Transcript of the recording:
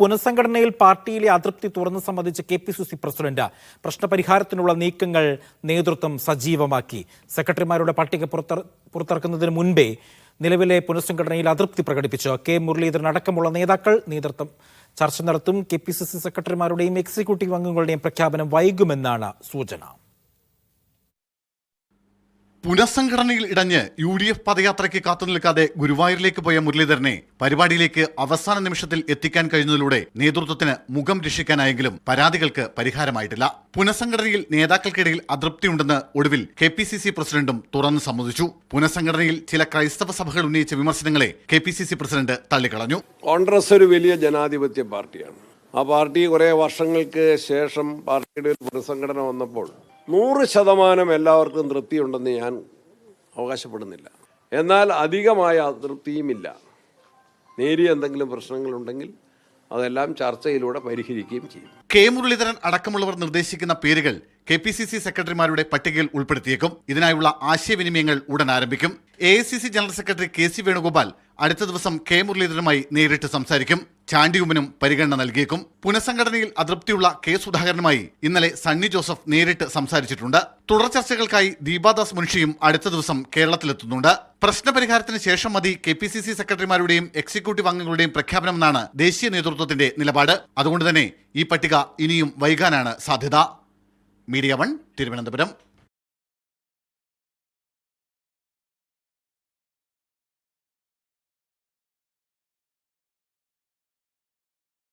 പുനഃസംഘടനയിൽ പാർട്ടിയിലെ അതൃപ്തി തുറന്നു സംബന്ധിച്ച് KPCC പ്രസിഡന്റ് പ്രശ്നപരിഹാരത്തിനുള്ള നീക്കങ്ങൾ നേതൃത്വം സജീവമാക്കി. സെക്രട്ടറിമാരുടെ പട്ടിക പുറത്തിറക്കുന്നതിന് മുൻപേ നിലവിലെ പുനഃസംഘടനയിൽ അതൃപ്തി പ്രകടിപ്പിച്ചു. കെ മുരളീധരൻ അടക്കമുള്ള നേതാക്കൾ നേതൃത്വം ചർച്ച നടത്തും. KPCC സെക്രട്ടറിമാരുടെയും എക്സിക്യൂട്ടീവ് അംഗങ്ങളുടെയും പ്രഖ്യാപനം വൈകുമെന്നാണ് സൂചന. പുനഃസംഘടനയിൽ ഇടഞ്ഞ് UDF പദയാത്രയ്ക്ക് കാത്തുനിൽക്കാതെ ഗുരുവായൂരിലേക്ക് പോയ മുരളീധരനെ പരിപാടിയിലേക്ക് അവസാന നിമിഷത്തിൽ എത്തിക്കാൻ കഴിഞ്ഞതിലൂടെ നേതൃത്വത്തിന് മുഖം രക്ഷിക്കാനായെങ്കിലും പരാതികൾക്ക് പരിഹാരമായിട്ടില്ല. പുനഃസംഘടനയിൽ നേതാക്കൾക്കിടയിൽ അതൃപ്തിയുണ്ടെന്ന് ഒടുവിൽ KPCC പ്രസിഡന്റും തുറന്നു സമ്മതിച്ചു. പുനഃസംഘടനയിൽ ചില ക്രൈസ്തവ സഭകൾ ഉന്നയിച്ച വിമർശനങ്ങളെ KPCC പ്രസിഡന്റ് തള്ളിക്കളഞ്ഞു. കോൺഗ്രസ് ഒരു വലിയ ജനാധിപത്യ പാർട്ടിയാണ്. ആ പാർട്ടി കുറെ വർഷങ്ങൾക്ക് ശേഷം പാർട്ടിയുടെ ഒരു പുനഃസംഘടന വന്നപ്പോൾ 100% എല്ലാവർക്കും തൃപ്തിയുണ്ടെന്ന് ഞാൻ അവകാശപ്പെടുന്നില്ല. എന്നാൽ അധികമായ അതൃപ്തിയുമില്ല. നേരിയ എന്തെങ്കിലും പ്രശ്നങ്ങളുണ്ടെങ്കിൽ അതെല്ലാം ചർച്ചയിലൂടെ പരിഹരിക്കുകയും ചെയ്യും. കെ മുരളീധരൻ അടക്കമുള്ളവർ നിർദ്ദേശിക്കുന്ന പേരുകൾ KPCC സെക്രട്ടറിമാരുടെ പട്ടികയിൽ ഉൾപ്പെടുത്തിയേക്കും. ഇതിനായുള്ള ആശയവിനിമയങ്ങൾ ഉടൻ ആരംഭിക്കും. AICC general secretary KC Venugopal അടുത്ത ദിവസം കെ മുരളീധരനുമായി നേരിട്ട് സംസാരിക്കും. ചാണ്ടിയുമ്മനും പരിഗണന നൽകിയേക്കും. പുനഃസംഘടനയിൽ അതൃപ്തിയുള്ള K സുധാകരനുമായി ഇന്നലെ സണ്ണി ജോസഫ് നേരിട്ട് സംസാരിച്ചിട്ടുണ്ട്. തുടർ ചർച്ചകൾക്കായി ദീപാദാസ് മുൻഷിയും അടുത്ത ദിവസം കേരളത്തിലെത്തുന്നുണ്ട്. പ്രശ്നപരിഹാരത്തിന് ശേഷം മതി KPCC സെക്രട്ടറിമാരുടെയും എക്സിക്യൂട്ടീവ് അംഗങ്ങളുടെയും പ്രഖ്യാപനമെന്നാണ് ദേശീയ നേതൃത്വത്തിന്റെ നിലപാട്. അതുകൊണ്ട് തന്നെ ഈ പട്ടിക ഇനിയും വൈകാനാണ് സാധ്യത. മീഡിയ 1 തിരുവനന്തപുരം.